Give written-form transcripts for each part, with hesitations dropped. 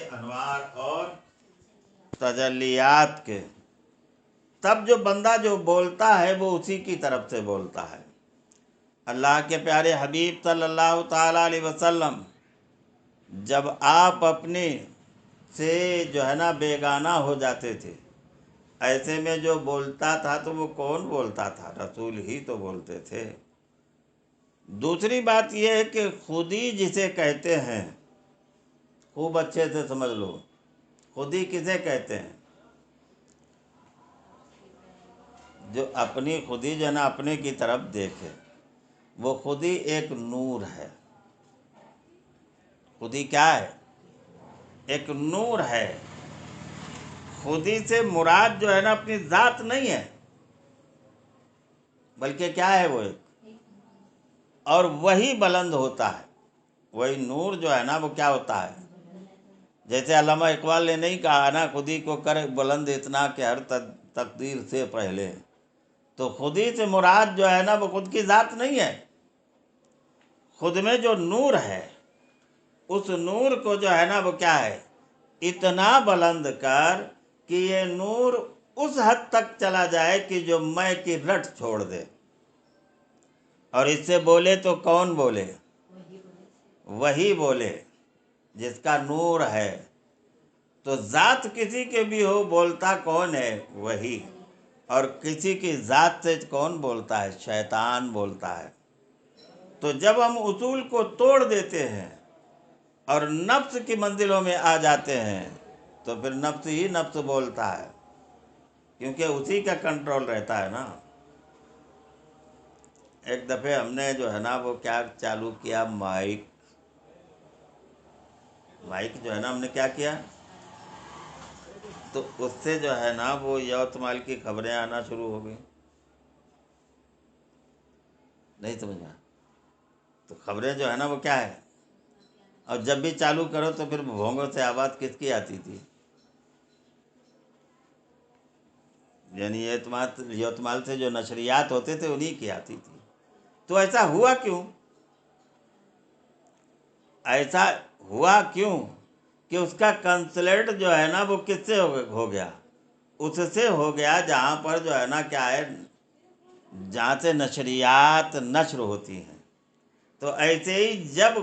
کے انوار اور تجلیات کے، تب جو بندہ جو بولتا ہے وہ اسی کی طرف سے بولتا ہے۔ اللہ کے پیارے حبیب صلی اللہ تعالیٰ علیہ وسلم جب آپ اپنے سے جو ہے نا بیگانہ ہو جاتے تھے، ایسے میں جو بولتا تھا تو وہ کون بولتا تھا؟ رسول ہی تو بولتے تھے۔ دوسری بات یہ ہے کہ خودی جسے کہتے ہیں، خوب اچھے سے سمجھ لو، خودی کسے کہتے ہیں؟ جو اپنی خودی جو ہے نا اپنے کی طرف دیکھے، وہ خودی ایک نور ہے۔ خودی کیا ہے؟ ایک نور ہے۔ خودی سے مراد جو ہے نا اپنی ذات نہیں ہے، بلکہ کیا ہے؟ وہ ایک، اور وہی بلند ہوتا ہے۔ وہی نور جو ہے نا وہ کیا ہوتا ہے؟ جیسے علامہ اقبال نے نہیں کہا نا، خودی کو کر بلند اتنا کہ ہر تقدیر سے پہلے، تو خودی سے مراد جو ہے نا وہ خود کی ذات نہیں ہے، خود میں جو نور ہے، اس نور کو جو ہے نا وہ کیا ہے؟ اتنا بلند کر کہ یہ نور اس حد تک چلا جائے کہ جو میں کی رٹ چھوڑ دے، اور اس سے بولے تو کون بولے؟ وہی بولے جس کا نور ہے۔ تو ذات کسی کے بھی ہو، بولتا کون ہے؟ وہی۔ اور کسی کی ذات سے کون بولتا ہے؟ شیطان بولتا ہے۔ تو جب ہم اصول کو توڑ دیتے ہیں اور نفس کی منزلوں میں آ جاتے ہیں تو پھر نفس ہی نفس بولتا ہے، کیونکہ اسی کا کنٹرول رہتا ہے نا۔ ایک دفعہ ہم نے جو ہے نا وہ کیا چالو کیا، مائک جو ہے نا ہم نے کیا کیا، تو اس سے جو ہے نا وہ یوتمال کی خبریں آنا شروع ہو گئی۔ نہیں سمجھا؟ تو خبریں جو ہے نا وہ کیا ہے، اور جب بھی چالو کرو تو پھر بھونگوں سے آواز کس کی آتی تھی؟ یعنی یوتمال سے جو نشریات ہوتے تھے انہی کی آتی تھی۔ تو ایسا ہوا کیوں؟ ایسا ہوا کیوں کہ اس کا کنسلٹ جو ہے نا وہ کس سے ہو گیا؟ اس سے ہو گیا جہاں پر جو ہے نا کیا ہے، جہاں سے نشریات نشر ہوتی ہیں۔ تو ایسے ہی جب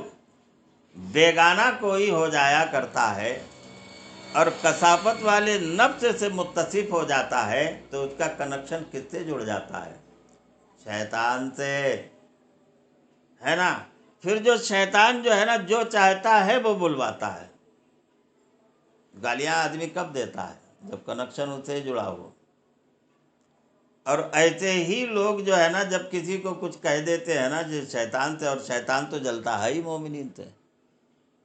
بیگانہ کوئی ہو جایا کرتا ہے اور کثافت والے نفس سے متصف ہو جاتا ہے تو اس کا کنیکشن کس سے جڑ جاتا ہے؟ شیطان سے، ہے نا؟ پھر جو شیطان جو ہے نا جو چاہتا ہے وہ بلواتا ہے۔ گالیاں آدمی کب دیتا ہے؟ جب کنیکشن اس سے جڑا ہو۔ اور ایسے ہی لوگ جو ہے نا جب کسی کو کچھ کہہ دیتے ہیں نا جو شیطان سے، اور شیطان تو جلتا ہے ہی مومنین سے،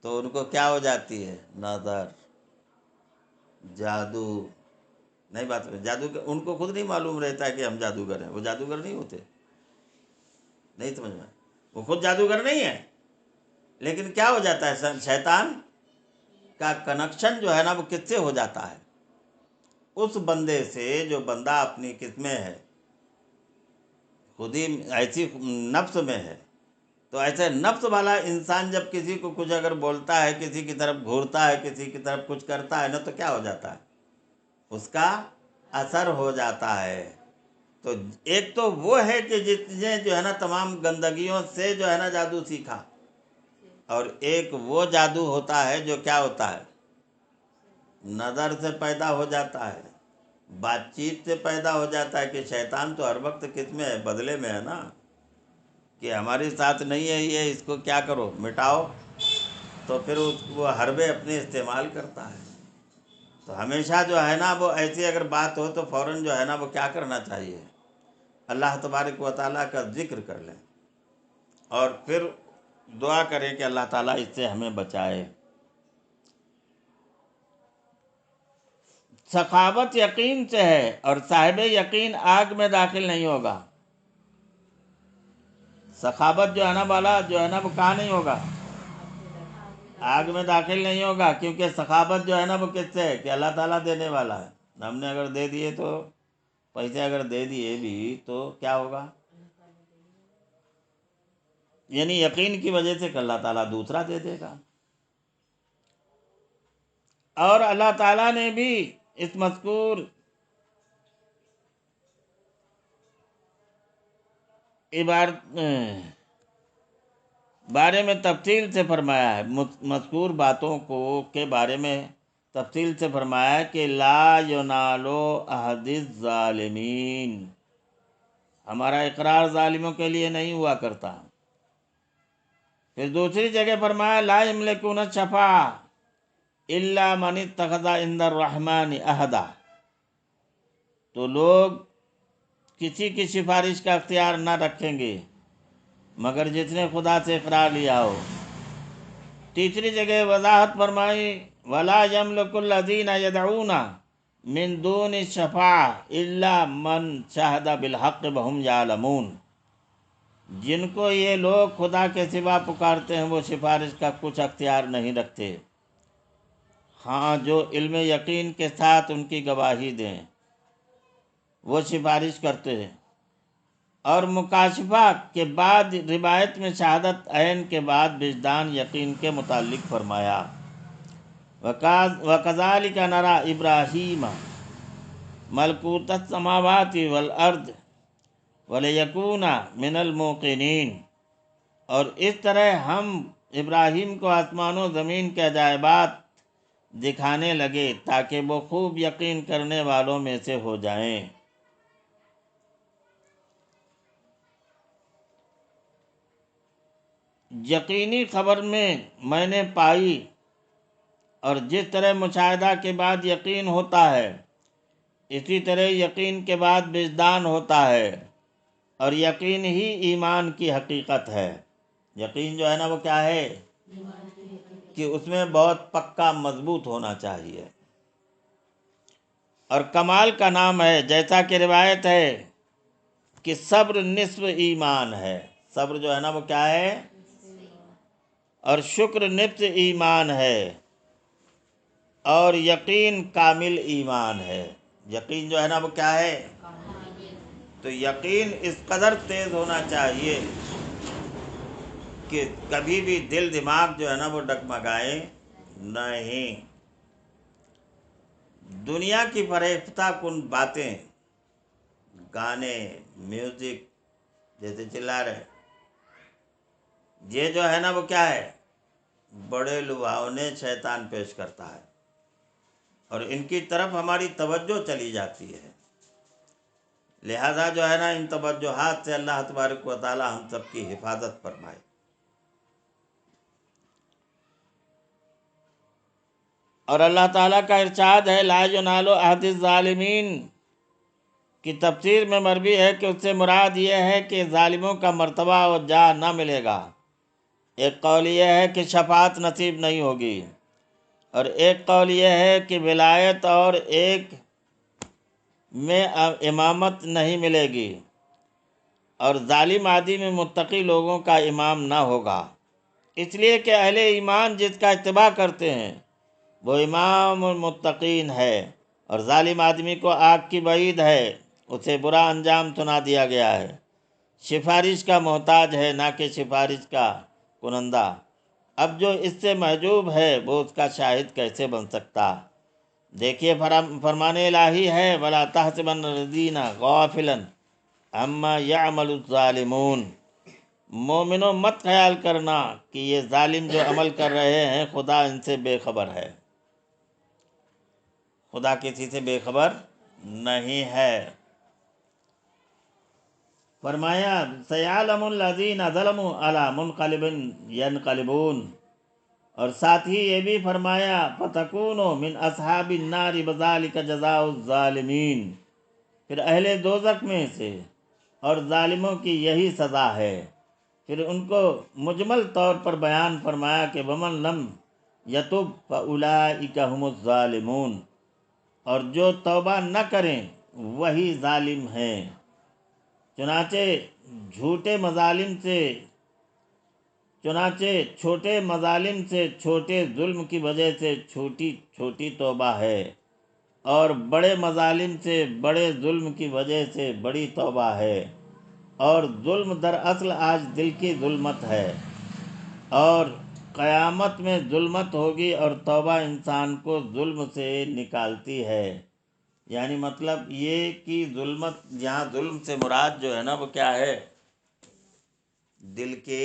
تو ان کو کیا ہو جاتی ہے؟ نظر، جادو۔ نہیں بات ہے، جادو ان کو خود نہیں معلوم رہتا ہے کہ ہم جادوگر ہیں، وہ جادوگر نہیں ہوتے۔ نہیں سمجھ میں؟ وہ خود جادوگر نہیں ہے، لیکن کیا ہو جاتا ہے؟ شیطان کا کنیکشن جو ہے نا وہ کس سے ہو جاتا ہے؟ اس بندے سے جو بندہ اپنی کس میں ہے، خود ہی ایسی نفس میں ہے۔ تو ایسے نفس والا انسان جب کسی کو کچھ اگر بولتا ہے، کسی کی طرف گھورتا ہے، کسی کی طرف کچھ کرتا ہے نا، تو کیا ہو جاتا ہے؟ اس کا اثر ہو جاتا ہے۔ تو ایک تو وہ ہے کہ جس نے جو ہے نا تمام گندگیوں سے جو ہے نا جادو سیکھا، اور ایک وہ جادو ہوتا ہے جو کیا ہوتا ہے؟ نظر سے پیدا ہو جاتا ہے، بات چیت سے پیدا ہو جاتا ہے۔ کہ شیطان تو ہر وقت کس میں ہے؟ بدلے میں ہے نا، کہ ہمارے ساتھ نہیں ہے یہ، اس کو کیا کرو؟ مٹاؤ۔ تو پھر وہ حربے اپنے استعمال کرتا ہے۔ تو ہمیشہ جو ہے نا وہ ایسی اگر بات ہو تو فوراً جو ہے نا وہ کیا کرنا چاہیے؟ اللہ تبارک و تعالیٰ کا ذکر کر لیں، اور پھر دعا کریں کہ اللہ تعالیٰ اس سے ہمیں بچائے۔ سخاوت یقین سے ہے، اور صاحب یقین آگ میں داخل نہیں ہوگا۔ سخاوت جو ہے نا والا جو ہے نا وہ کہاں نہیں ہوگا؟ آگ میں داخل نہیں ہوگا، کیونکہ سخاوت جو ہے نا وہ کس سے ہے؟ کہ اللہ تعالیٰ دینے والا ہے۔ ہم نے اگر دے دیے تو، پیسے اگر دے دیے بھی تو کیا ہوگا؟ یعنی یقین کی وجہ سے کہ اللہ تعالیٰ دوسرا دے دے گا۔ اور اللہ تعالیٰ نے بھی اس مذکور عبارت بارے میں تفصیل سے فرمایا ہے، مذکور باتوں کے بارے میں تفصیل سے فرمایا ہے کہ لا ینالو عہد الظالمین، ہمارا اقرار ظالموں کے لیے نہیں ہوا کرتا۔ پھر دوسری جگہ فرمایا لا یملکون الشفاعہ الا من اتخذ عند الرحمن عہدا، تو لوگ کسی کی سفارش کا اختیار نہ رکھیں گے مگر جس نے خدا سے اقرار لیا ہو۔ تیسری جگہ وضاحت فرمائی ولا یملک الذین یدعون من دون الشفاعہ الا من شہد بالحق وہم یعلمون، جن کو یہ لوگ خدا کے سوا پکارتے ہیں وہ سفارش کا کچھ اختیار نہیں رکھتے، ہاں جو علم یقین کے ساتھ ان کی گواہی دیں وہ سفارش کرتے ہیں۔ اور مکاشفہ کے بعد روایت میں شہادت عین کے بعد وجدان یقین کے متعلق فرمایا وَكَذَلِكَ نَرَى إِبْرَاهِيمَ مَلَكُوتَ السَّمَاوَاتِ وَالْأَرْضِ وَلِيَكُونَ مِنَ الْمُوقِنِينَ، اور اس طرح ہم ابراہیم کو آسمان و زمین کے عجائبات دکھانے لگے تاکہ وہ خوب یقین کرنے والوں میں سے ہو جائیں۔ یقینی خبر میں نے پائی، اور جس طرح مشاہدہ کے بعد یقین ہوتا ہے اسی طرح یقین کے بعد وجدان ہوتا ہے، اور یقین ہی ایمان کی حقیقت ہے۔ یقین جو ہے نا وہ کیا ہے کہ اس میں بہت پکا مضبوط ہونا چاہیے، اور کمال کا نام ہے، جیسا کہ روایت ہے کہ صبر نصف ایمان ہے، صبر جو ہے نا وہ کیا ہے، اور شکر نصف ایمان ہے، اور یقین کامل ایمان ہے۔ یقین جو ہے نا وہ کیا ہے، تو یقین اس قدر تیز ہونا چاہیے کہ کبھی بھی دل دماغ جو ہے نا وہ ڈگمگائے نہیں۔ دنیا کی فریفتہ کن باتیں، گانے، میوزک، جیسے چلا رہے، یہ جو ہے نا وہ کیا ہے، بڑے لبھاونے شیطان پیش کرتا ہے، اور ان کی طرف ہماری توجہ چلی جاتی ہے۔ لہذا جو ہے نا ان توجہات سے اللہ تبارک و تعالی ہم سب کی حفاظت فرمائے۔ اور اللہ تعالیٰ کا ارشاد ہے لا ینال عہد الظالمین کی تفسیر میں مروی ہے کہ اس سے مراد یہ ہے کہ ظالموں کا مرتبہ اور جا نہ ملے گا۔ ایک قول یہ ہے کہ شفاعت نصیب نہیں ہوگی، اور ایک قول یہ ہے کہ ولایت اور ایک میں امامت نہیں ملے گی، اور ظالم آدمی میں متقی لوگوں کا امام نہ ہوگا، اس لیے کہ اہل ایمان جس کا اتباع کرتے ہیں وہ امام المتقین ہے، اور ظالم آدمی کو آگ کی وعید ہے، اسے برا انجام سنا دیا گیا ہے، سفارش کا محتاج ہے نہ کہ سفارش کا کنندہ۔ اب جو اس سے محجوب ہے وہ اس کا شاہد کیسے بن سکتا؟ دیکھیے فرمان الہی ہے وَلَا تَحْسَبَنَّ الَّذِينَ غَافِلًا عَمَّا يَعْمَلُ الظَّالِمُونَ، مومنوں مت خیال کرنا کہ یہ ظالم جو عمل کر رہے ہیں خدا ان سے بے خبر ہے، خدا کسی سے بے خبر نہیں ہے۔ فرمایا سَيَعْلَمُ الَّذِينَ ظَلَمُوا عَلَى مُنْقَلِبٍ يَنْقَلِبُونَ، اور ساتھ ہی یہ بھی فرمایا فَتَكُونُوا مِنْ أَصْحَابِ النَّارِ وَذَلِكَ جَزَاءُ الظَّالِمِينَ، پھر اہل دوزخ میں سے، اور ظالموں کی یہی سزا ہے۔ پھر ان کو مجمل طور پر بیان فرمایا کہ وَمَنْ لَمْ يَتُبْ فَأُولَئِكَ هُمُ الظَّالِمُونَ، اور جو توبہ نہ کریں وہی ظالم ہیں۔ چنانچہ چھوٹے مظالم سے چھوٹے ظلم کی وجہ سے چھوٹی توبہ ہے، اور بڑے مظالم سے بڑے ظلم کی وجہ سے بڑی توبہ ہے، اور ظلم دراصل آج دل کی ظلمت ہے، اور قیامت میں ظلمت ہوگی اور توبہ انسان کو ظلم سے نکالتی ہے. یعنی مطلب یہ کہ ظلمت، یہاں ظلم سے مراد جو ہے نا وہ کیا ہے؟ دل کے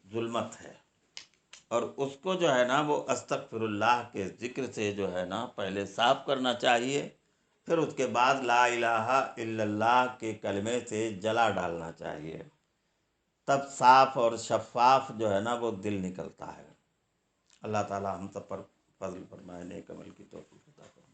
ظلمت ہے، اور اس کو جو ہے نا وہ استغفر اللہ کے ذکر سے جو ہے نا پہلے صاف کرنا چاہیے، پھر اس کے بعد لا الہ الا اللہ کے کلمے سے جلا ڈالنا چاہیے، تب صاف اور شفاف جو ہے نا وہ دل نکلتا ہے. اللہ تعالی ہم سب پر فضل فرمائے، نیک عمل کی توفیق عطا فرمائے.